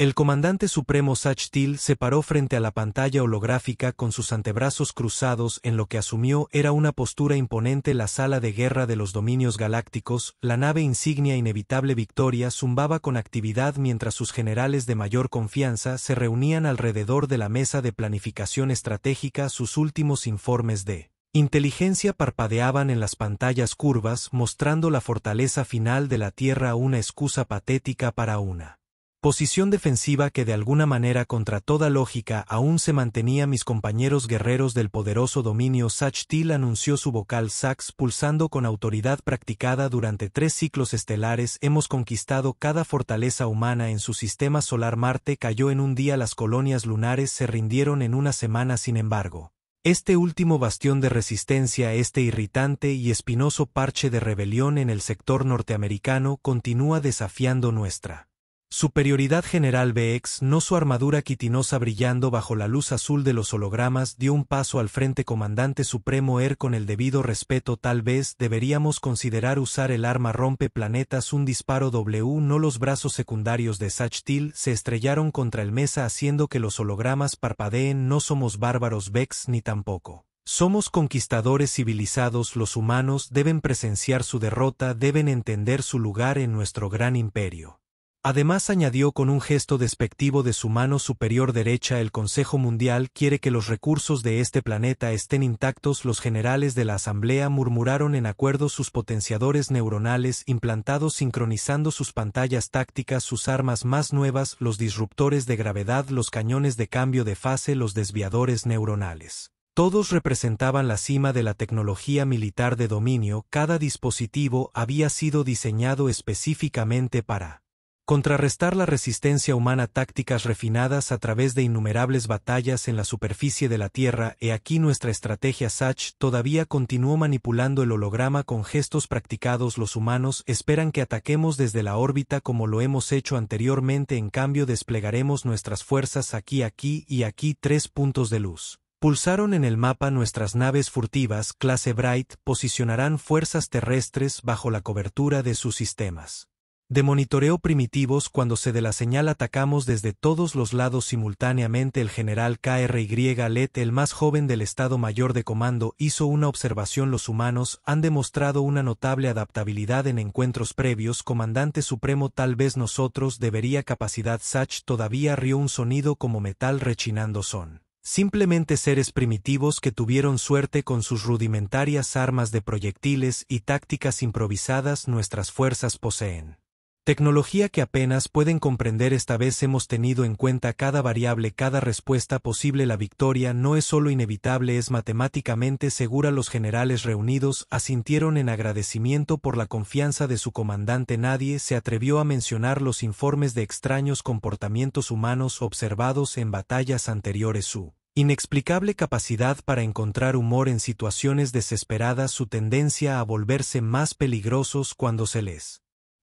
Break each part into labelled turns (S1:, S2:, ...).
S1: El comandante supremo Sachtil se paró frente a la pantalla holográfica con sus antebrazos cruzados en lo que asumió era una postura imponente. La sala de guerra de los dominios galácticos, la nave insignia Inevitable Victoria zumbaba con actividad mientras sus generales de mayor confianza se reunían alrededor de la mesa de planificación estratégica. Sus últimos informes de inteligencia parpadeaban en las pantallas curvas mostrando la fortaleza final de la Tierra, una excusa patética para una posición defensiva que de alguna manera contra toda lógica aún se mantenía. Mis compañeros guerreros del poderoso dominio Sachtil, anunció su vocal sax pulsando con autoridad practicada durante 3 ciclos estelares, hemos conquistado cada fortaleza humana en su sistema solar. Marte cayó en un día, las colonias lunares se rindieron en una semana. Sin embargo, este último bastión de resistencia, este irritante y espinoso parche de rebelión en el sector norteamericano, continúa desafiando nuestra superioridad. General Bex, no su armadura quitinosa brillando bajo la luz azul de los hologramas, dio un paso al frente. Comandante supremo con el debido respeto, tal vez deberíamos considerar usar el arma rompe planetas. Un disparo no. Los brazos secundarios de Sachtil se estrellaron contra el mesa haciendo que los hologramas parpadeen. No somos bárbaros Bex, ni tampoco somos conquistadores civilizados. Los humanos deben presenciar su derrota, deben entender su lugar en nuestro gran imperio. Además, añadió con un gesto despectivo de su mano superior derecha, el Consejo Mundial quiere que los recursos de este planeta estén intactos. Los generales de la Asamblea murmuraron en acuerdo, sus potenciadores neuronales implantados sincronizando sus pantallas tácticas, sus armas más nuevas, los disruptores de gravedad, los cañones de cambio de fase, los desviadores neuronales. Todos representaban la cima de la tecnología militar de dominio. Cada dispositivo había sido diseñado específicamente para contrarrestar la resistencia humana. Tácticas refinadas a través de innumerables batallas en la superficie de la Tierra. He aquí nuestra estrategia. Sach todavía continuó manipulando el holograma con gestos practicados. Los humanos esperan que ataquemos desde la órbita como lo hemos hecho anteriormente. En cambio, desplegaremos nuestras fuerzas aquí y aquí. 3 puntos de luz pulsaron en el mapa. Nuestras naves furtivas, clase Bright, posicionarán fuerzas terrestres bajo la cobertura de sus sistemas de monitoreo primitivos. Cuando se dé la señal, atacamos desde todos los lados simultáneamente. El general KRY Let, el más joven del Estado Mayor de Comando, hizo una observación. Los humanos han demostrado una notable adaptabilidad en encuentros previos. Comandante supremo, tal vez nosotros debería capacidad. Sach todavía rió, un sonido como metal rechinando. Son simplemente seres primitivos que tuvieron suerte con sus rudimentarias armas de proyectiles y tácticas improvisadas. Nuestras fuerzas poseen tecnología que apenas pueden comprender. Esta vez hemos tenido en cuenta cada variable, cada respuesta posible. La victoria no es solo inevitable, es matemáticamente segura. Los generales reunidos asintieron en agradecimiento por la confianza de su comandante. Nadie se atrevió a mencionar los informes de extraños comportamientos humanos observados en batallas anteriores. Su inexplicable capacidad para encontrar humor en situaciones desesperadas, su tendencia a volverse más peligrosos cuando se les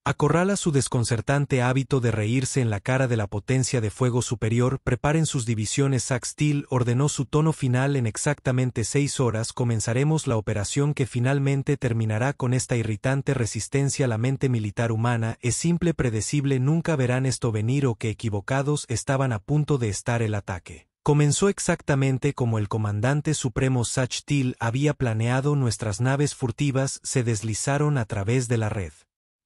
S1: acorrala, su desconcertante hábito de reírse en la cara de la potencia de fuego superior. Preparen sus divisiones. Sachtil ordenó, su tono final. En exactamente 6 horas comenzaremos la operación que finalmente terminará con esta irritante resistencia. La mente militar humana es simple, predecible, nunca verán esto venir o que equivocados estaban a punto de estar. El ataque comenzó exactamente como el comandante supremo Sachtil había planeado. Nuestras naves furtivas se deslizaron a través de la red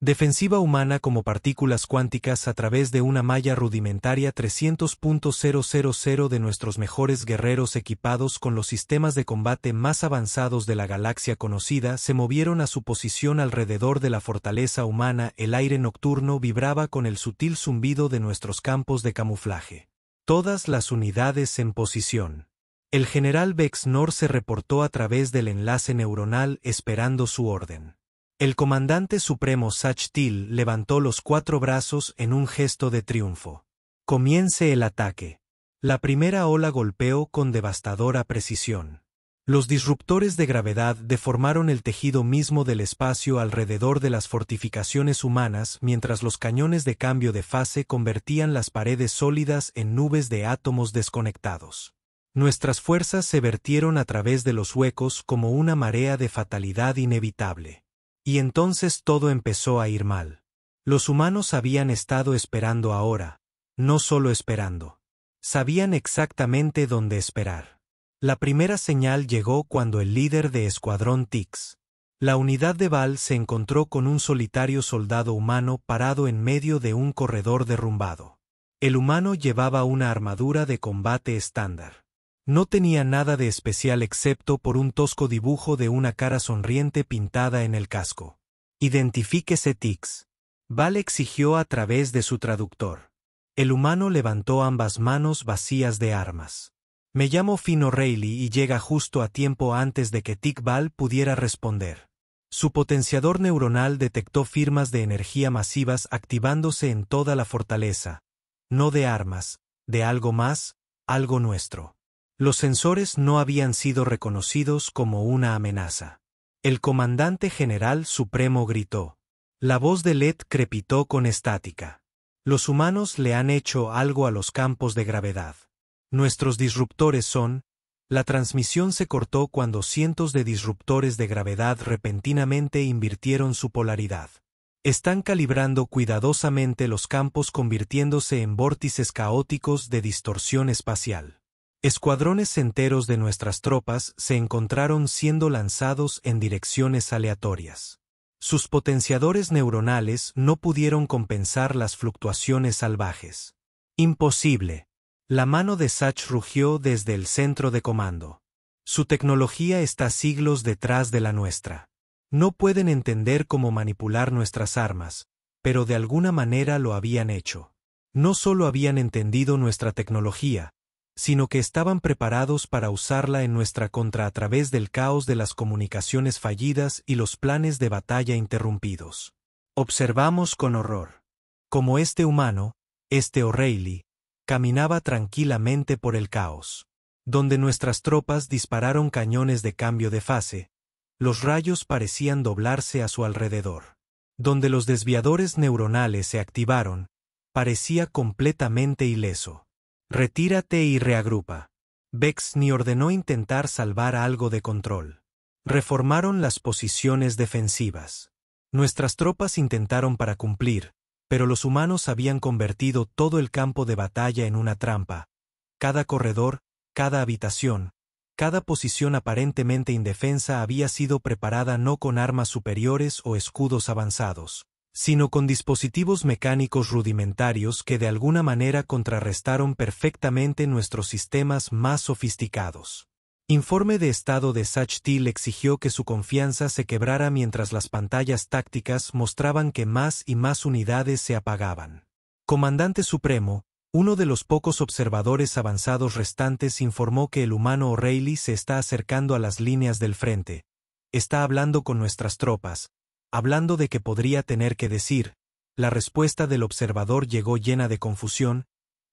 S1: defensiva humana como partículas cuánticas a través de una malla rudimentaria. 300.000 de nuestros mejores guerreros, equipados con los sistemas de combate más avanzados de la galaxia conocida, se movieron a su posición alrededor de la fortaleza humana. El aire nocturno vibraba con el sutil zumbido de nuestros campos de camuflaje. Todas las unidades en posición. El general Vexnor se reportó a través del enlace neuronal esperando su orden. El comandante supremo Sachtil levantó los 4 brazos en un gesto de triunfo. Comience el ataque. La primera ola golpeó con devastadora precisión. Los disruptores de gravedad deformaron el tejido mismo del espacio alrededor de las fortificaciones humanas, mientras los cañones de cambio de fase convertían las paredes sólidas en nubes de átomos desconectados. Nuestras fuerzas se vertieron a través de los huecos como una marea de fatalidad inevitable. Y entonces todo empezó a ir mal. Los humanos habían estado esperando ahora. no solo esperando. Sabían exactamente dónde esperar. La primera señal llegó cuando el líder de Escuadrón Tix, la unidad de Val, se encontró con un solitario soldado humano parado en medio de un corredor derrumbado. El humano llevaba una armadura de combate estándar. No tenía nada de especial excepto por un tosco dibujo de una cara sonriente pintada en el casco. «Identifíquese, Tix», Val exigió a través de su traductor. El humano levantó ambas manos vacías de armas. «Me llamo Finn O'Reilly y llega justo a tiempo antes de que Val pudiera responder. Su potenciador neuronal detectó firmas de energía masivas activándose en toda la fortaleza. No de armas, de algo más, algo nuestro. Los sensores no habían sido reconocidos como una amenaza. El comandante general supremo gritó. La voz de Led crepitó con estática. Los humanos le han hecho algo a los campos de gravedad. Nuestros disruptores son... La transmisión se cortó cuando cientos de disruptores de gravedad repentinamente invirtieron su polaridad. Están calibrando cuidadosamente los campos convirtiéndose en vórtices caóticos de distorsión espacial. Escuadrones enteros de nuestras tropas se encontraron siendo lanzados en direcciones aleatorias. Sus potenciadores neuronales no pudieron compensar las fluctuaciones salvajes. Imposible. La mano de Satch rugió desde el centro de comando. Su tecnología está siglos detrás de la nuestra. No pueden entender cómo manipular nuestras armas, pero de alguna manera lo habían hecho. No solo habían entendido nuestra tecnología, sino que estaban preparados para usarla en nuestra contra a través del caos de las comunicaciones fallidas y los planes de batalla interrumpidos. Observamos con horror cómo este humano, este O'Reilly, caminaba tranquilamente por el caos. Donde nuestras tropas dispararon cañones de cambio de fase, los rayos parecían doblarse a su alrededor. Donde los desviadores neuronales se activaron, parecía completamente ileso. Retírate y reagrupa. Vex ni ordenó intentar salvar algo de control. Reformaron las posiciones defensivas. Nuestras tropas intentaron para cumplir, pero los humanos habían convertido todo el campo de batalla en una trampa. Cada corredor, cada habitación, cada posición aparentemente indefensa había sido preparada no con armas superiores o escudos avanzados, sino con dispositivos mecánicos rudimentarios que de alguna manera contrarrestaron perfectamente nuestros sistemas más sofisticados. Informe de estado de Satch Til exigió que su confianza se quebrara mientras las pantallas tácticas mostraban que más y más unidades se apagaban. Comandante Supremo, uno de los pocos observadores avanzados restantes, informó que el humano O'Reilly se está acercando a las líneas del frente. Está hablando con nuestras tropas, hablando de que podría tener que decir. La respuesta del observador llegó llena de confusión.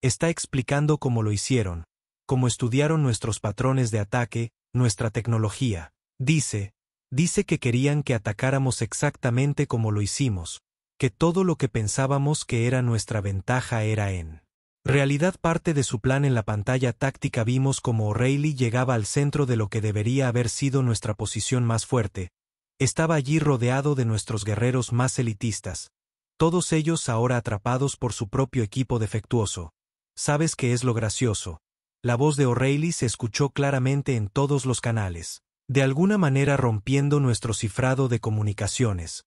S1: Está explicando cómo lo hicieron, cómo estudiaron nuestros patrones de ataque, nuestra tecnología. Dice que querían que atacáramos exactamente como lo hicimos, que todo lo que pensábamos que era nuestra ventaja era en realidad parte de su plan. En la pantalla táctica vimos cómo O'Reilly llegaba al centro de lo que debería haber sido nuestra posición más fuerte. Estaba allí rodeado de nuestros guerreros más elitistas, todos ellos ahora atrapados por su propio equipo defectuoso. ¿Sabes qué es lo gracioso? La voz de O'Reilly se escuchó claramente en todos los canales, de alguna manera rompiendo nuestro cifrado de comunicaciones.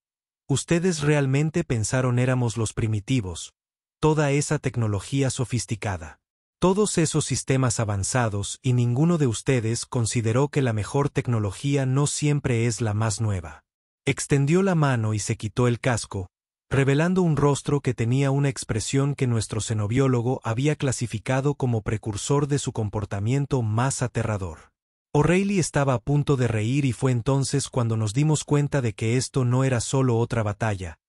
S1: Ustedes realmente pensaron éramos los primitivos. Toda esa tecnología sofisticada. Todos esos sistemas avanzados, y ninguno de ustedes consideró que la mejor tecnología no siempre es la más nueva. Extendió la mano y se quitó el casco, revelando un rostro que tenía una expresión que nuestro xenobiólogo había clasificado como precursor de su comportamiento más aterrador. O'Reilly estaba a punto de reír y fue entonces cuando nos dimos cuenta de que esto no era solo otra batalla.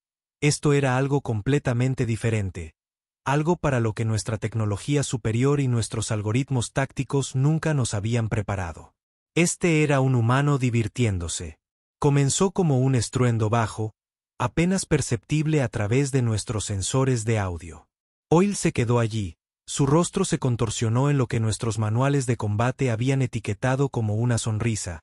S1: Esto era algo completamente diferente. Algo para lo que nuestra tecnología superior y nuestros algoritmos tácticos nunca nos habían preparado. Este era un humano divirtiéndose. Comenzó como un estruendo bajo, apenas perceptible a través de nuestros sensores de audio. Oil se quedó allí, su rostro se contorsionó en lo que nuestros manuales de combate habían etiquetado como una sonrisa.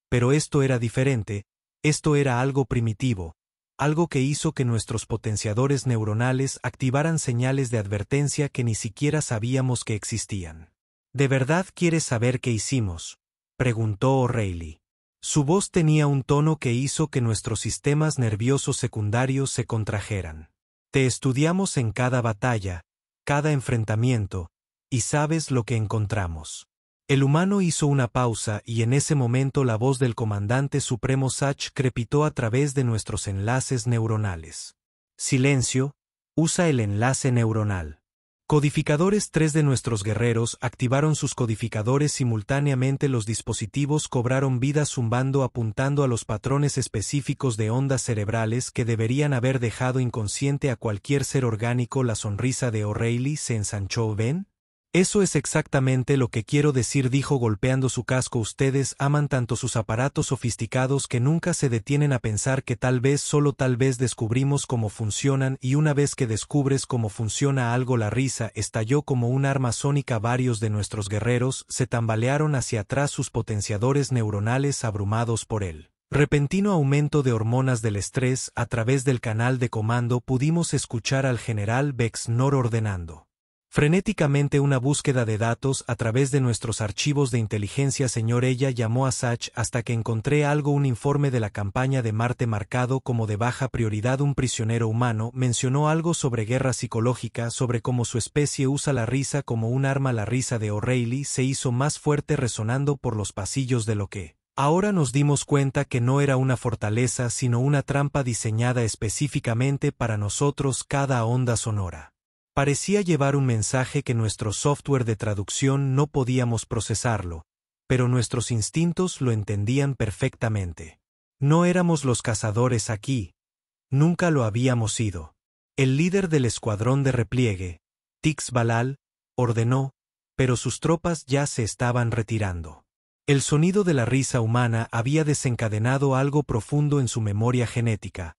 S1: Pero esto era diferente, esto era algo primitivo, algo que hizo que nuestros potenciadores neuronales activaran señales de advertencia que ni siquiera sabíamos que existían. ¿De verdad quieres saber qué hicimos?, preguntó O'Reilly. Su voz tenía un tono que hizo que nuestros sistemas nerviosos secundarios se contrajeran. Te estudiamos en cada batalla, cada enfrentamiento, y sabes lo que encontramos. El humano hizo una pausa y en ese momento la voz del comandante supremo Sach crepitó a través de nuestros enlaces neuronales. Silencio, usa el enlace neuronal. Codificadores 3 de nuestros guerreros activaron sus codificadores simultáneamente. Los dispositivos cobraron vida zumbando apuntando a los patrones específicos de ondas cerebrales que deberían haber dejado inconsciente a cualquier ser orgánico. La sonrisa de O'Reilly se ensanchó. ¿Ven? Eso es exactamente lo que quiero decir, dijo golpeando su casco. Ustedes aman tanto sus aparatos sofisticados que nunca se detienen a pensar que tal vez, solo tal vez, descubrimos cómo funcionan, y una vez que descubres cómo funciona algo, la risa estalló como un arma sónica. Varios de nuestros guerreros se tambalearon hacia atrás, sus potenciadores neuronales abrumados por el repentino aumento de hormonas del estrés. A través del canal de comando pudimos escuchar al general Bexnor ordenando frenéticamente una búsqueda de datos a través de nuestros archivos de inteligencia. Señor, ella llamó a Sach hasta que encontré algo, un informe de la campaña de Marte marcado como de baja prioridad. Un prisionero humano mencionó algo sobre guerra psicológica, sobre cómo su especie usa la risa como un arma. La risa de O'Reilly se hizo más fuerte, resonando por los pasillos de lo que ahora nos dimos cuenta que no era una fortaleza sino una trampa diseñada específicamente para nosotros. Cada onda sonora parecía llevar un mensaje que nuestro software de traducción no podíamos procesarlo, pero nuestros instintos lo entendían perfectamente. No éramos los cazadores aquí. Nunca lo habíamos sido. El líder del escuadrón de repliegue, Tix Balal, ordenó, pero sus tropas ya se estaban retirando. El sonido de la risa humana había desencadenado algo profundo en su memoria genética,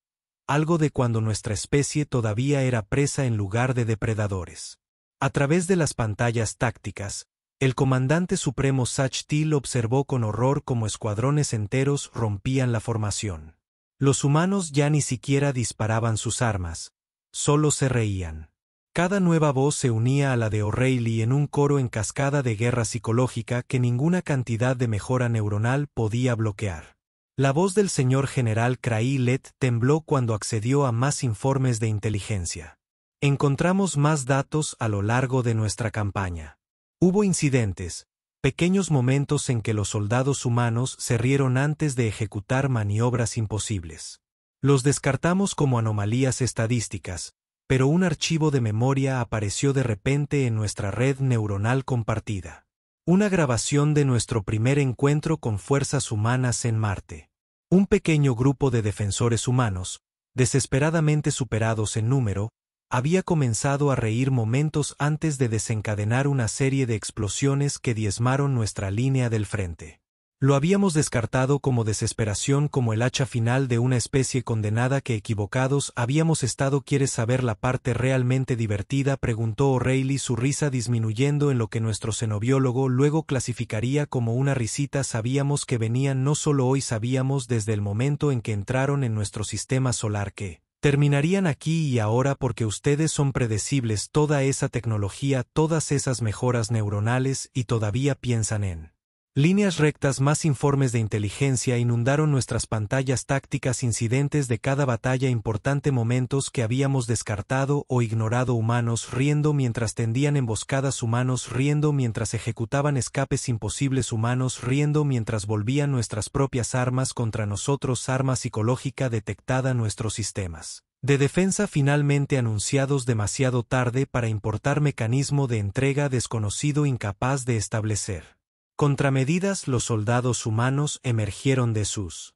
S1: algo de cuando nuestra especie todavía era presa en lugar de depredadores. A través de las pantallas tácticas, el comandante supremo Sach Til observó con horror cómo escuadrones enteros rompían la formación. Los humanos ya ni siquiera disparaban sus armas, solo se reían. Cada nueva voz se unía a la de O'Reilly en un coro en cascada de guerra psicológica que ninguna cantidad de mejora neuronal podía bloquear. La voz del señor general Craig tembló cuando accedió a más informes de inteligencia. Encontramos más datos a lo largo de nuestra campaña. Hubo incidentes, pequeños momentos en que los soldados humanos se rieron antes de ejecutar maniobras imposibles. Los descartamos como anomalías estadísticas, pero un archivo de memoria apareció de repente en nuestra red neuronal compartida. Una grabación de nuestro primer encuentro con fuerzas humanas en Marte. Un pequeño grupo de defensores humanos, desesperadamente superados en número, había comenzado a reír momentos antes de desencadenar una serie de explosiones que diezmaron nuestra línea del frente. Lo habíamos descartado como desesperación, como el hacha final de una especie condenada. Que equivocados habíamos estado. ¿Quieres saber la parte realmente divertida?, preguntó O'Reilly, su risa disminuyendo en lo que nuestro xenobiólogo luego clasificaría como una risita. Sabíamos que venían, no solo hoy, sabíamos desde el momento en que entraron en nuestro sistema solar que terminarían aquí y ahora, porque ustedes son predecibles. Toda esa tecnología, todas esas mejoras neuronales, y todavía piensan en líneas rectas. Más informes de inteligencia inundaron nuestras pantallas tácticas, incidentes de cada batalla importante, momentos que habíamos descartado o ignorado. Humanos riendo mientras tendían emboscadas, humanos riendo mientras ejecutaban escapes imposibles, humanos riendo mientras volvían nuestras propias armas contra nosotros. Arma psicológica detectada. Nuestros sistemas de defensa finalmente anunciados demasiado tarde para importar. Mecanismo de entrega desconocido, incapaz de establecer contramedidas. Los soldados humanos emergieron de sus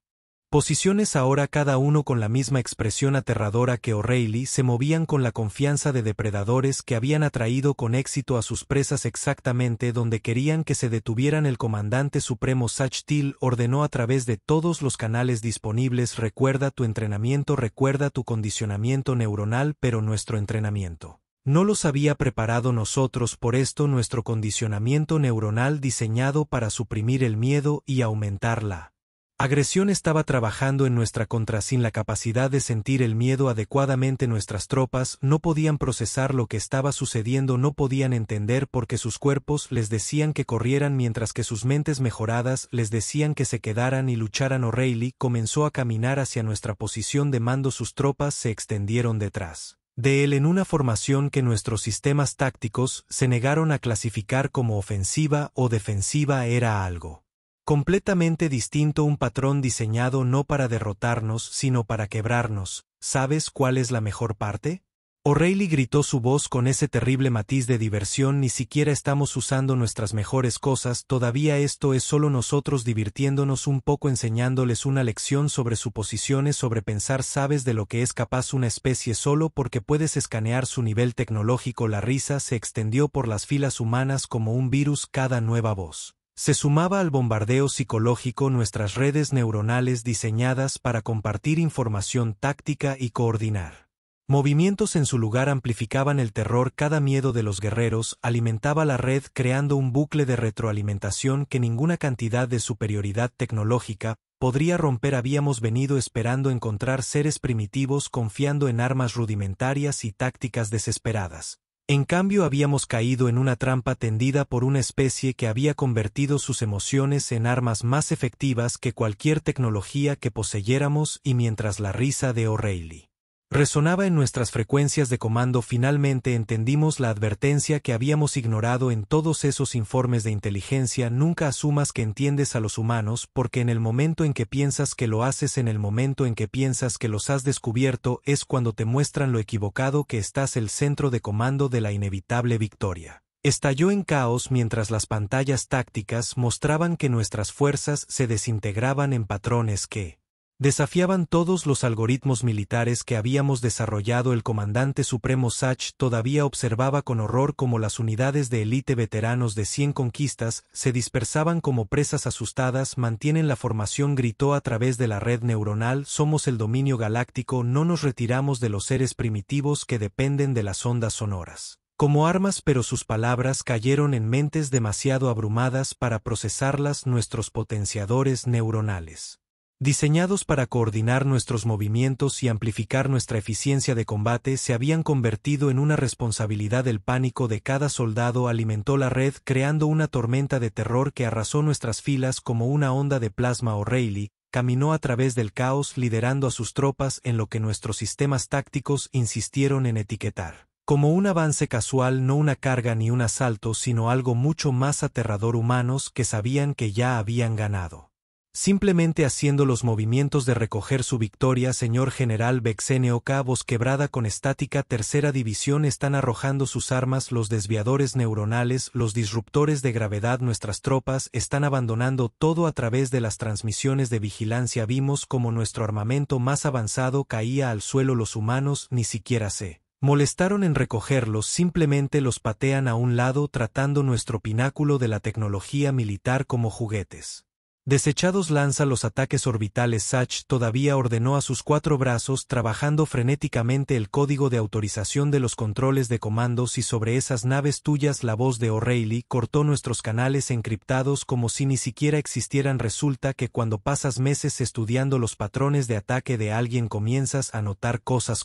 S1: posiciones, ahora cada uno con la misma expresión aterradora que O'Reilly. Se movían con la confianza de depredadores que habían atraído con éxito a sus presas exactamente donde querían que se detuvieran. El comandante supremo Sach Til ordenó a través de todos los canales disponibles: recuerda tu entrenamiento, recuerda tu condicionamiento neuronal. Pero nuestro entrenamiento no los había preparado nosotros. Por esto nuestro condicionamiento neuronal, diseñado para suprimir el miedo y aumentar la Agresión estaba trabajando en nuestra contra sin la capacidad de sentir el miedo adecuadamente. Nuestras tropas no podían procesar lo que estaba sucediendo, no podían entender porque sus cuerpos les decían que corrieran mientras que sus mentes mejoradas les decían que se quedaran y lucharan. O'Reilly comenzó a caminar hacia nuestra posición de mando. Sus tropas se extendieron detrás de él en una formación que nuestros sistemas tácticos se negaron a clasificar como ofensiva o defensiva. Era algo completamente distinto, un patrón diseñado no para derrotarnos, sino para quebrarnos. ¿Sabes cuál es la mejor parte? O'Reilly gritó, su voz con ese terrible matiz de diversión. Ni siquiera estamos usando nuestras mejores cosas todavía. Esto es solo nosotros divirtiéndonos un poco, enseñándoles una lección sobre suposiciones, sobre pensar. ¿Sabes de lo que es capaz una especie solo porque puedes escanear su nivel tecnológico? La risa se extendió por las filas humanas como un virus. Cada nueva voz se sumaba al bombardeo psicológico. Nuestras redes neuronales diseñadas para compartir información táctica y coordinar movimientos en su lugar amplificaban el terror. Cada miedo de los guerreros alimentaba la red, creando un bucle de retroalimentación que ninguna cantidad de superioridad tecnológica podría romper. Habíamos venido esperando encontrar seres primitivos confiando en armas rudimentarias y tácticas desesperadas. En cambio, habíamos caído en una trampa tendida por una especie que había convertido sus emociones en armas más efectivas que cualquier tecnología que poseyéramos. Y mientras la risa de O'Reilly resonaba en nuestras frecuencias de comando, finalmente entendimos la advertencia que habíamos ignorado en todos esos informes de inteligencia. Nunca asumas que entiendes a los humanos, porque en el momento en que piensas que lo haces, en el momento en que piensas que los has descubierto, es cuando te muestran lo equivocado que estás. El centro de comando de la inevitable victoria estalló en caos mientras las pantallas tácticas mostraban que nuestras fuerzas se desintegraban en patrones que desafiaban todos los algoritmos militares que habíamos desarrollado. El comandante supremo Sach todavía observaba con horror cómo las unidades de élite veteranos de 100 conquistas se dispersaban como presas asustadas. Mantienen la formación, gritó a través de la red neuronal. Somos el dominio galáctico, no nos retiramos de los seres primitivos que dependen de las ondas sonoras como armas, pero sus palabras cayeron en mentes demasiado abrumadas para procesarlas. Nuestros potenciadores neuronales, diseñados para coordinar nuestros movimientos y amplificar nuestra eficiencia de combate, se habían convertido en una responsabilidad. El pánico de cada soldado alimentó la red, creando una tormenta de terror que arrasó nuestras filas como una onda de plasma. O'Reilly caminó a través del caos liderando a sus tropas en lo que nuestros sistemas tácticos insistieron en etiquetar como un avance casual, no una carga ni un asalto, sino algo mucho más aterrador. Humanos que sabían que ya habían ganado simplemente haciendo los movimientos de recoger su victoria. Señor General Bexeneoka, voz quebrada con estática. Tercera división están arrojando sus armas, los desviadores neuronales, los disruptores de gravedad. Nuestras tropas están abandonando todo. A través de las transmisiones de vigilancia vimos como nuestro armamento más avanzado caía al suelo. Los humanos ni siquiera se molestaron en recogerlos, simplemente los patean a un lado, tratando nuestro pináculo de la tecnología militar como juguetes desechados. Lanza los ataques orbitales. Sach todavía ordenó a sus 4 brazos, trabajando frenéticamente el código de autorización de los controles de comandos. Y sobre esas naves tuyas, la voz de O'Reilly cortó nuestros canales encriptados como si ni siquiera existieran. Resulta que cuando pasas meses estudiando los patrones de ataque de alguien, comienzas a notar cosas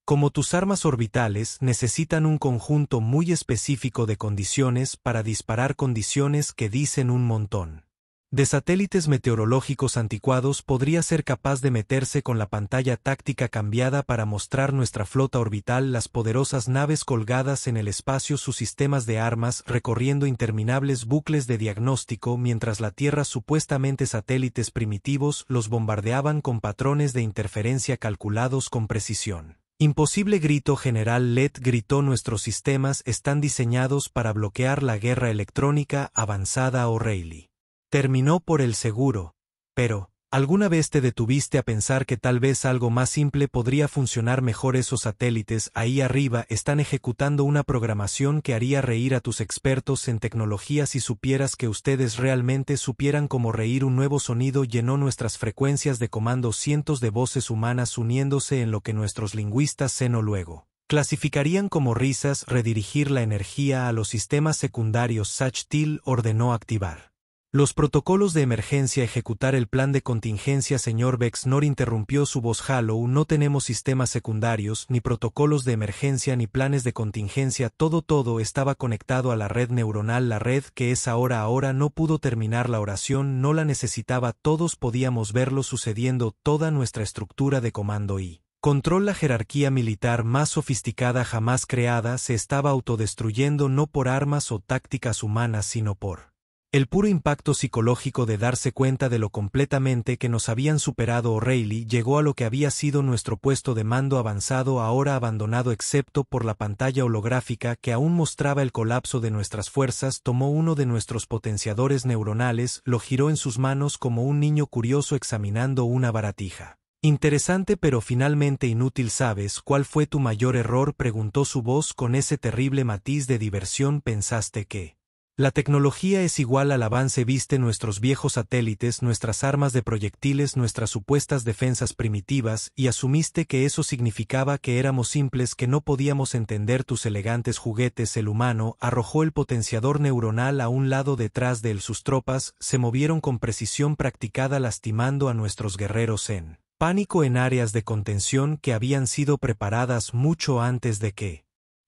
S1: como tus armas orbitales necesitan un conjunto muy específico de condiciones para disparar, condiciones que dicen un montón de satélites meteorológicos anticuados. Podría ser capaz de meterse con la pantalla táctica cambiada para mostrar nuestra flota orbital, las poderosas naves colgadas en el espacio, sus sistemas de armas recorriendo interminables bucles de diagnóstico, mientras la Tierra, supuestamente satélites primitivos, los bombardeaban con patrones de interferencia calculados con precisión. Imposible, gritó General Lett, gritó. Nuestros sistemas están diseñados para bloquear la guerra electrónica avanzada. O'Reilly terminó por el seguro. Pero, ¿alguna vez te detuviste a pensar que tal vez algo más simple podría funcionar mejor? Esos satélites ahí arriba están ejecutando una programación que haría reír a tus expertos en tecnología. Si supieras que ustedes realmente supieran cómo reír. Un nuevo sonido llenó nuestras frecuencias de comando, cientos de voces humanas uniéndose en lo que nuestros lingüistas seno luego clasificarían como risas. Redirigir la energía a los sistemas secundarios. Sach Till ordenó activar Los protocolos de emergencia. Ejecutar el plan de contingencia. Señor Vexnor, interrumpió su voz Hollow. No tenemos sistemas secundarios, ni protocolos de emergencia, ni planes de contingencia. Todo estaba conectado a la red neuronal. La red que es ahora no pudo terminar la oración, no la necesitaba. Todos podíamos verlo sucediendo. Toda nuestra estructura de comando y control, la jerarquía militar más sofisticada jamás creada, se estaba autodestruyendo, no por armas o tácticas humanas, sino por el puro impacto psicológico de darse cuenta de lo completamente que nos habían superado. O'Reilly llegó a lo que había sido nuestro puesto de mando avanzado, ahora abandonado excepto por la pantalla holográfica que aún mostraba el colapso de nuestras fuerzas. Tomó uno de nuestros potenciadores neuronales, lo giró en sus manos como un niño curioso examinando una baratija. Interesante pero finalmente inútil. ¿Sabes cuál fue tu mayor error?, preguntó su voz con ese terrible matiz de diversión. Pensaste que la tecnología es igual al avance. Viste nuestros viejos satélites, nuestras armas de proyectiles, nuestras supuestas defensas primitivas, y asumiste que eso significaba que éramos simples, que no podíamos entender tus elegantes juguetes. El humano arrojó el potenciador neuronal a un lado. Detrás de él sus tropas se movieron con precisión practicada, lastimando a nuestros guerreros en pánico en áreas de contención que habían sido preparadas mucho antes de que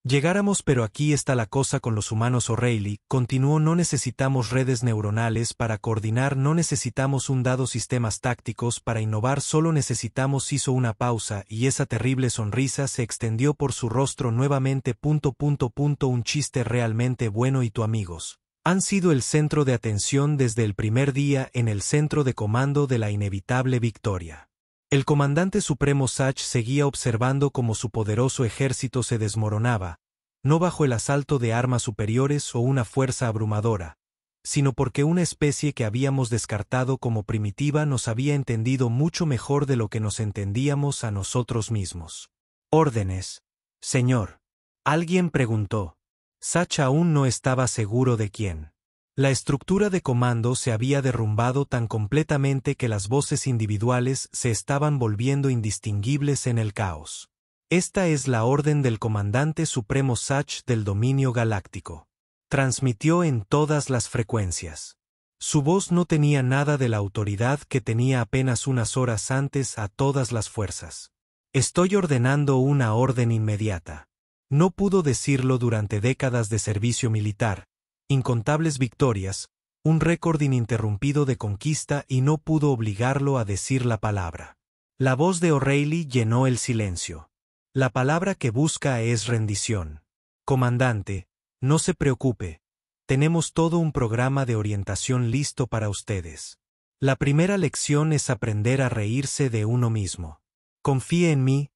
S1: llegáramos. Pero aquí está la cosa con los humanos. O'Reilly continuó: no necesitamos redes neuronales para coordinar, no necesitamos sistemas tácticos para innovar, solo necesitamos. Hizo una pausa y esa terrible sonrisa se extendió por su rostro nuevamente. Un chiste realmente bueno. Y tú, amigos, han sido el centro de atención desde el primer día, en el centro de comando de la inevitable victoria. El comandante supremo Sach seguía observando cómo su poderoso ejército se desmoronaba, no bajo el asalto de armas superiores o una fuerza abrumadora, sino porque una especie que habíamos descartado como primitiva nos había entendido mucho mejor de lo que nos entendíamos a nosotros mismos. «¿Órdenes, señor?», alguien preguntó. Sach aún no estaba seguro de quién. La estructura de comando se había derrumbado tan completamente que las voces individuales se estaban volviendo indistinguibles en el caos. «Esta es la orden del comandante supremo Sach del dominio galáctico», transmitió en todas las frecuencias. Su voz no tenía nada de la autoridad que tenía apenas unas horas antes a todas las fuerzas. «Estoy ordenando una orden inmediata». No pudo decirlo durante décadas de servicio militar, incontables victorias, un récord ininterrumpido de conquista, y no pudo obligarlo a decir la palabra. La voz de O'Reilly llenó el silencio. «La palabra que busca es rendición. Comandante, no se preocupe. Tenemos todo un programa de orientación listo para ustedes. La primera lección es aprender a reírse de uno mismo. Confíe en mí,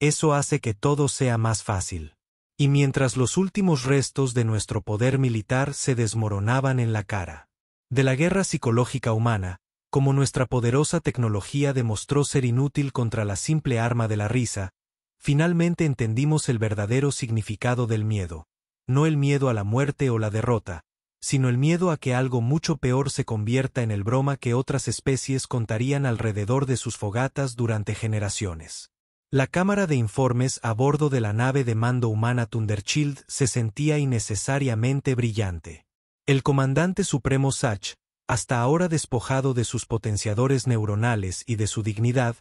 S1: eso hace que todo sea más fácil». Y mientras los últimos restos de nuestro poder militar se desmoronaban en la cara de la guerra psicológica humana, como nuestra poderosa tecnología demostró ser inútil contra la simple arma de la risa, finalmente entendimos el verdadero significado del miedo. No el miedo a la muerte o la derrota, sino el miedo a que algo mucho peor se convierta en el broma que otras especies contarían alrededor de sus fogatas durante generaciones. La cámara de informes a bordo de la nave de mando humana Thundershield se sentía innecesariamente brillante. El comandante supremo Sach, hasta ahora despojado de sus potenciadores neuronales y de su dignidad,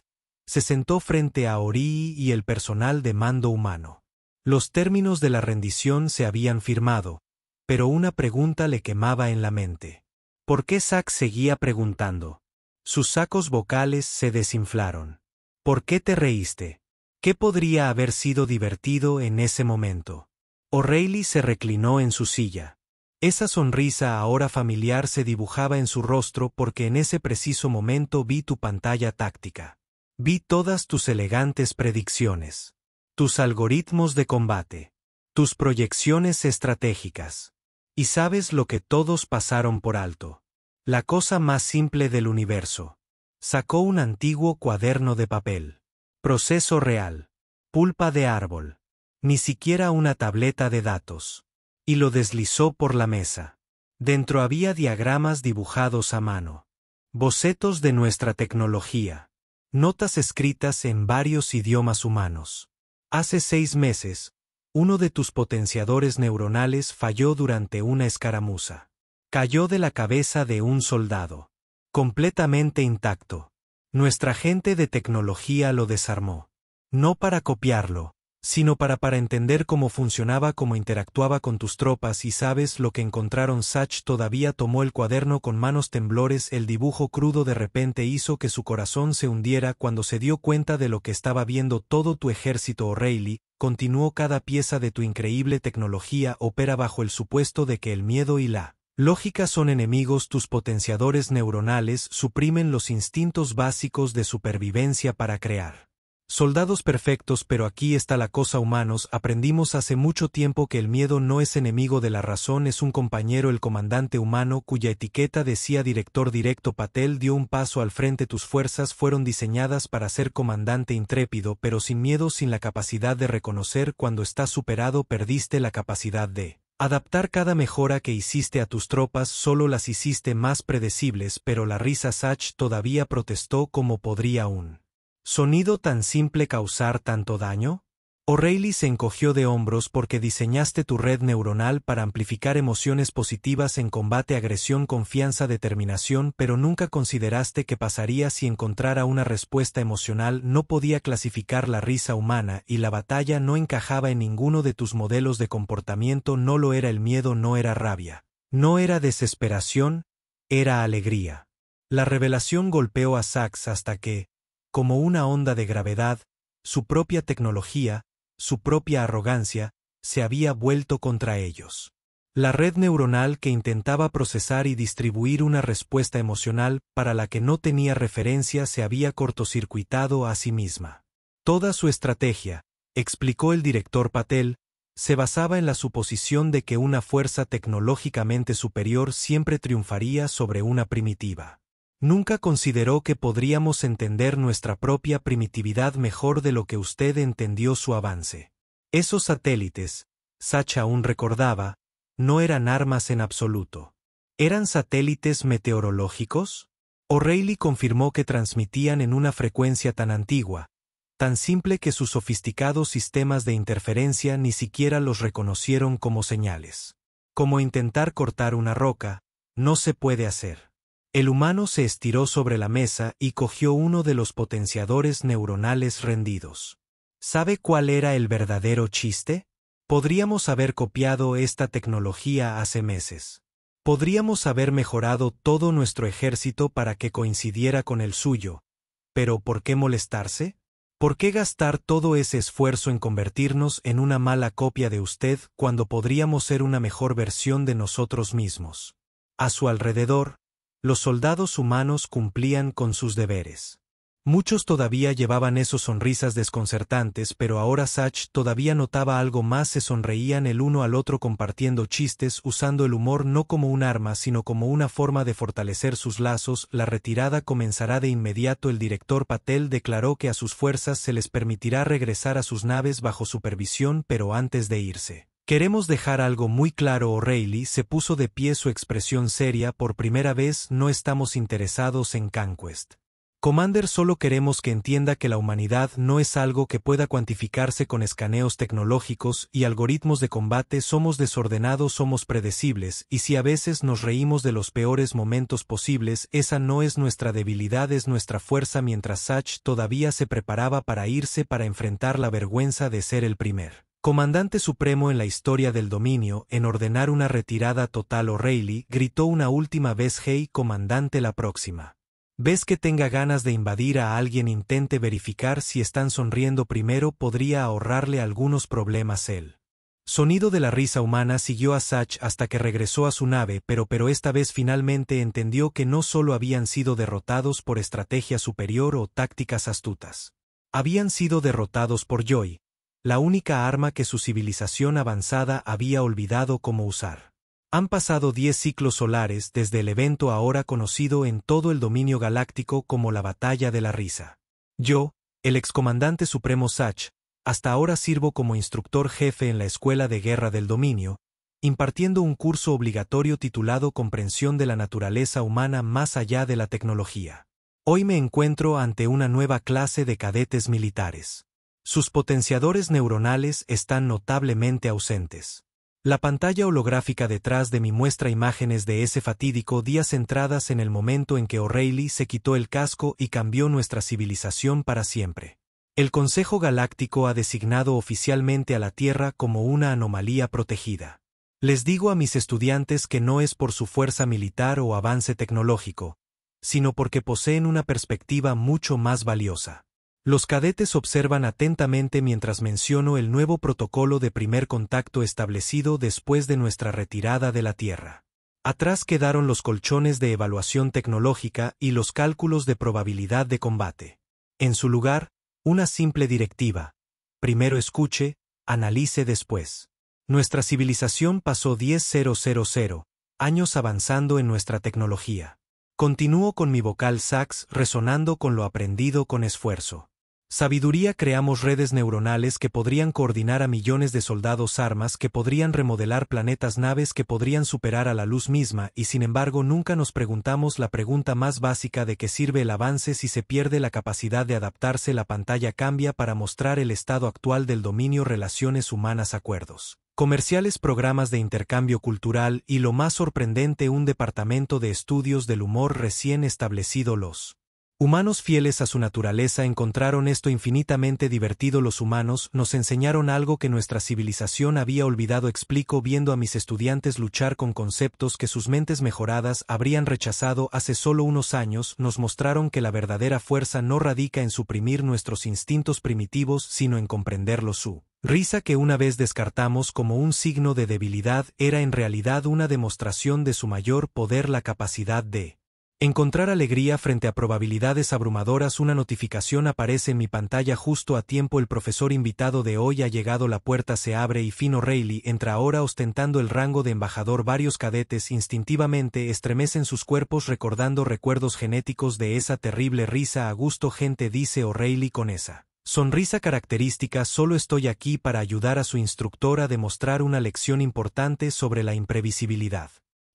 S1: se sentó frente a O'Reilly y el personal de mando humano. Los términos de la rendición se habían firmado, pero una pregunta le quemaba en la mente. ¿Por qué Sach seguía preguntando? Sus sacos vocales se desinflaron. ¿Por qué te reíste? ¿Qué podría haber sido divertido en ese momento? O'Reilly se reclinó en su silla. Esa sonrisa ahora familiar se dibujaba en su rostro porque en ese preciso momento vi tu pantalla táctica. Vi todas tus elegantes predicciones. Tus algoritmos de combate. Tus proyecciones estratégicas. Y sabes lo que todos pasaron por alto. La cosa más simple del universo. Sacó un antiguo cuaderno de papel. Proceso real. Pulpa de árbol. Ni siquiera una tableta de datos. Y lo deslizó por la mesa. Dentro había diagramas dibujados a mano. Bocetos de nuestra tecnología. Notas escritas en varios idiomas humanos. Hace 6 meses, uno de tus potenciadores neuronales falló durante una escaramuza. Cayó de la cabeza de un soldado. Completamente intacto. Nuestra gente de tecnología lo desarmó. No para copiarlo, sino para entender cómo funcionaba, cómo interactuaba con tus tropas. ¿Y sabes lo que encontraron? Sach todavía tomó el cuaderno con manos temblores. El dibujo crudo de repente hizo que su corazón se hundiera cuando se dio cuenta de lo que estaba viendo todo tu ejército. O'Reilly, continuó, cada pieza de tu increíble tecnología opera bajo el supuesto de que el miedo y la lógica son enemigos. Tus potenciadores neuronales suprimen los instintos básicos de supervivencia para crear soldados perfectos. Pero aquí está la cosa: humanos, aprendimos hace mucho tiempo que el miedo no es enemigo de la razón, es un compañero. El comandante humano, cuya etiqueta decía director directo Patel, dio un paso al frente. Tus fuerzas fueron diseñadas para ser comandante intrépido, pero sin miedo, sin la capacidad de reconocer cuando estás superado. Perdiste la capacidad de adaptar cada mejora que hiciste a tus tropas, solo las hiciste más predecibles. Pero la risa. Sach todavía protestó. ¿Cómo podría un sonido tan simple causar tanto daño? O'Reilly se encogió de hombros. Porque diseñaste tu red neuronal para amplificar emociones positivas en combate, agresión, confianza, determinación, pero nunca consideraste qué pasaría si encontrara una respuesta emocional. No podía clasificar la risa humana, y la batalla no encajaba en ninguno de tus modelos de comportamiento. No lo era el miedo, no era rabia, no era desesperación, era alegría. La revelación golpeó a Sachs hasta que, como una onda de gravedad, su propia tecnología, su propia arrogancia, se había vuelto contra ellos. La red neuronal que intentaba procesar y distribuir una respuesta emocional para la que no tenía referencia se había cortocircuitado a sí misma. Toda su estrategia, explicó el director Patel, se basaba en la suposición de que una fuerza tecnológicamente superior siempre triunfaría sobre una primitiva. Nunca consideró que podríamos entender nuestra propia primitividad mejor de lo que usted entendió su avance. Esos satélites, Sach aún recordaba, no eran armas en absoluto. ¿Eran satélites meteorológicos? O'Reilly confirmó que transmitían en una frecuencia tan antigua, tan simple que sus sofisticados sistemas de interferencia ni siquiera los reconocieron como señales. Como intentar cortar una roca, no se puede hacer. El humano se estiró sobre la mesa y cogió uno de los potenciadores neuronales rendidos. ¿Sabe cuál era el verdadero chiste? Podríamos haber copiado esta tecnología hace meses. Podríamos haber mejorado todo nuestro ejército para que coincidiera con el suyo. ¿Pero por qué molestarse? ¿Por qué gastar todo ese esfuerzo en convertirnos en una mala copia de usted cuando podríamos ser una mejor versión de nosotros mismos? A su alrededor, los soldados humanos cumplían con sus deberes. Muchos todavía llevaban esas sonrisas desconcertantes, pero ahora Sach todavía notaba algo más. Se sonreían el uno al otro compartiendo chistes, usando el humor no como un arma sino como una forma de fortalecer sus lazos. La retirada comenzará de inmediato. El director Patel declaró que a sus fuerzas se les permitirá regresar a sus naves bajo supervisión, pero antes de irse, queremos dejar algo muy claro. O'Reilly se puso de pie, su expresión seria. Por primera vez no estamos interesados en Conquest. Commander, solo queremos que entienda que la humanidad no es algo que pueda cuantificarse con escaneos tecnológicos y algoritmos de combate. Somos desordenados, somos predecibles, y si a veces nos reímos de los peores momentos posibles, esa no es nuestra debilidad, es nuestra fuerza. Mientras Sach todavía se preparaba para irse, para enfrentar la vergüenza de ser el primer comandante supremo en la historia del dominio en ordenar una retirada total, O'Reilly gritó una última vez: «Hey, comandante, la próxima ¿ves que tenga ganas de invadir a alguien, intente verificar si están sonriendo primero, podría ahorrarle algunos problemas». El sonido de la risa humana siguió a Sach hasta que regresó a su nave, pero esta vez finalmente entendió que no solo habían sido derrotados por estrategia superior o tácticas astutas. Habían sido derrotados por Joy, la única arma que su civilización avanzada había olvidado cómo usar. Han pasado 10 ciclos solares desde el evento ahora conocido en todo el dominio galáctico como la Batalla de la Risa. Yo, el excomandante supremo Sach, hasta ahora sirvo como instructor jefe en la Escuela de Guerra del Dominio, impartiendo un curso obligatorio titulado Comprensión de la Naturaleza Humana más allá de la tecnología. Hoy me encuentro ante una nueva clase de cadetes militares. Sus potenciadores neuronales están notablemente ausentes. La pantalla holográfica detrás de mí muestra imágenes de ese fatídico día centradas en el momento en que O'Reilly se quitó el casco y cambió nuestra civilización para siempre. El Consejo Galáctico ha designado oficialmente a la Tierra como una anomalía protegida. Les digo a mis estudiantes que no es por su fuerza militar o avance tecnológico, sino porque poseen una perspectiva mucho más valiosa. Los cadetes observan atentamente mientras menciono el nuevo protocolo de primer contacto establecido después de nuestra retirada de la Tierra. Atrás quedaron los colchones de evaluación tecnológica y los cálculos de probabilidad de combate. En su lugar, una simple directiva: primero escuche, analice después. Nuestra civilización pasó 10.000 años avanzando en nuestra tecnología. Continúo con mi vocal sax resonando con lo aprendido con esfuerzo. Sabiduría, creamos redes neuronales que podrían coordinar a millones de soldados, armas que podrían remodelar planetas, naves que podrían superar a la luz misma, y sin embargo nunca nos preguntamos la pregunta más básica: ¿de qué sirve el avance si se pierde la capacidad de adaptarse? La pantalla cambia para mostrar el estado actual del dominio: relaciones humanas, acuerdos comerciales, programas de intercambio cultural y, lo más sorprendente, un departamento de estudios del humor recién establecido. Los humanos, fieles a su naturaleza, encontraron esto infinitamente divertido. Los humanos nos enseñaron algo que nuestra civilización había olvidado. Explico viendo a mis estudiantes luchar con conceptos que sus mentes mejoradas habrían rechazado hace solo unos años. Nos mostraron que la verdadera fuerza no radica en suprimir nuestros instintos primitivos, sino en comprenderlos. Su risa, que una vez descartamos como un signo de debilidad, era en realidad una demostración de su mayor poder, la capacidad de encontrar alegría frente a probabilidades abrumadoras. Una notificación aparece en mi pantalla justo a tiempo: el profesor invitado de hoy ha llegado. La puerta se abre y Finn O'Reilly entra, ahora ostentando el rango de embajador. Varios cadetes instintivamente estremecen sus cuerpos recordando recuerdos genéticos de esa terrible risa. A gusto, gente, dice O'Reilly con esa sonrisa característica. Solo estoy aquí para ayudar a su instructor a demostrar una lección importante sobre la imprevisibilidad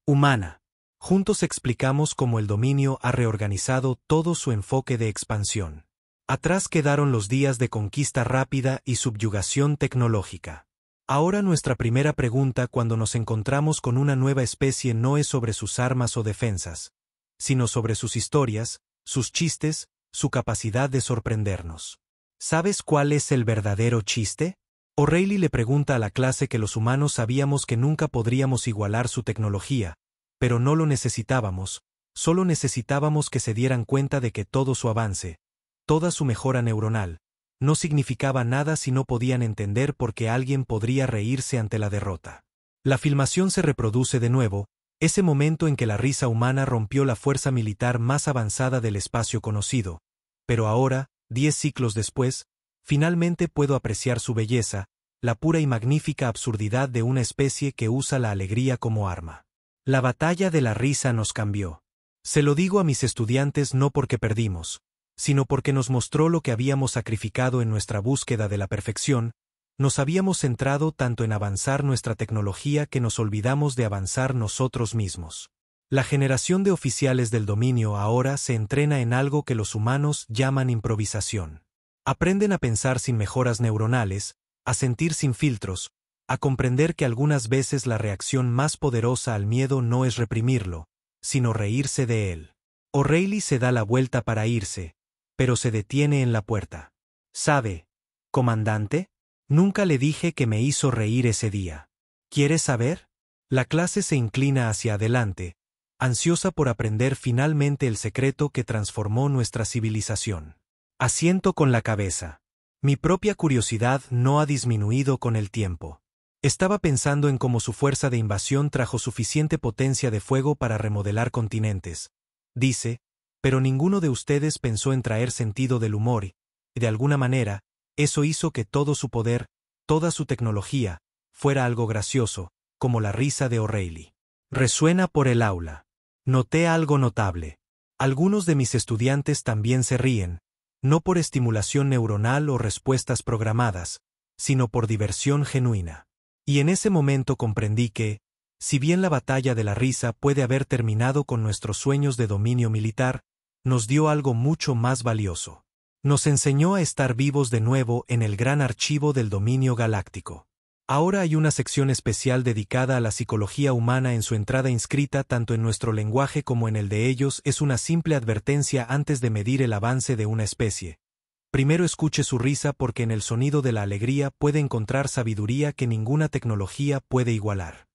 S1: humana. Juntos explicamos cómo el dominio ha reorganizado todo su enfoque de expansión. Atrás quedaron los días de conquista rápida y subyugación tecnológica. Ahora nuestra primera pregunta cuando nos encontramos con una nueva especie no es sobre sus armas o defensas, sino sobre sus historias, sus chistes, su capacidad de sorprendernos. ¿Sabes cuál es el verdadero chiste? O'Reilly le pregunta a la clase que los humanos sabíamos que nunca podríamos igualar su tecnología, pero no lo necesitábamos, solo necesitábamos que se dieran cuenta de que todo su avance, toda su mejora neuronal, no significaba nada si no podían entender por qué alguien podría reírse ante la derrota. La filmación se reproduce de nuevo, ese momento en que la risa humana rompió la fuerza militar más avanzada del espacio conocido, pero ahora, 10 siglos después, finalmente puedo apreciar su belleza, la pura y magnífica absurdidad de una especie que usa la alegría como arma. La batalla de la risa nos cambió. Se lo digo a mis estudiantes no porque perdimos, sino porque nos mostró lo que habíamos sacrificado en nuestra búsqueda de la perfección. Nos habíamos centrado tanto en avanzar nuestra tecnología que nos olvidamos de avanzar nosotros mismos. La generación de oficiales del dominio ahora se entrena en algo que los humanos llaman improvisación. Aprenden a pensar sin mejoras neuronales, a sentir sin filtros, a comprender que algunas veces la reacción más poderosa al miedo no es reprimirlo, sino reírse de él. O'Reilly se da la vuelta para irse, pero se detiene en la puerta. ¿Sabe, comandante? Nunca le dije que me hizo reír ese día. ¿Quieres saber? La clase se inclina hacia adelante, ansiosa por aprender finalmente el secreto que transformó nuestra civilización. Asiento con la cabeza. Mi propia curiosidad no ha disminuido con el tiempo. Estaba pensando en cómo su fuerza de invasión trajo suficiente potencia de fuego para remodelar continentes, dice, pero ninguno de ustedes pensó en traer sentido del humor y, de alguna manera, eso hizo que todo su poder, toda su tecnología, fuera algo gracioso, como la risa de O'Reilly. Resuena por el aula. Noté algo notable. Algunos de mis estudiantes también se ríen, no por estimulación neuronal o respuestas programadas, sino por diversión genuina. Y en ese momento comprendí que, si bien la batalla de la risa puede haber terminado con nuestros sueños de dominio militar, nos dio algo mucho más valioso. Nos enseñó a estar vivos de nuevo en el gran archivo del dominio galáctico. Ahora hay una sección especial dedicada a la psicología humana en su entrada inscrita tanto en nuestro lenguaje como en el de ellos es una simple advertencia antes de medir el avance de una especie. Primero escuche su risa porque en el sonido de la alegría puede encontrar sabiduría que ninguna tecnología puede igualar.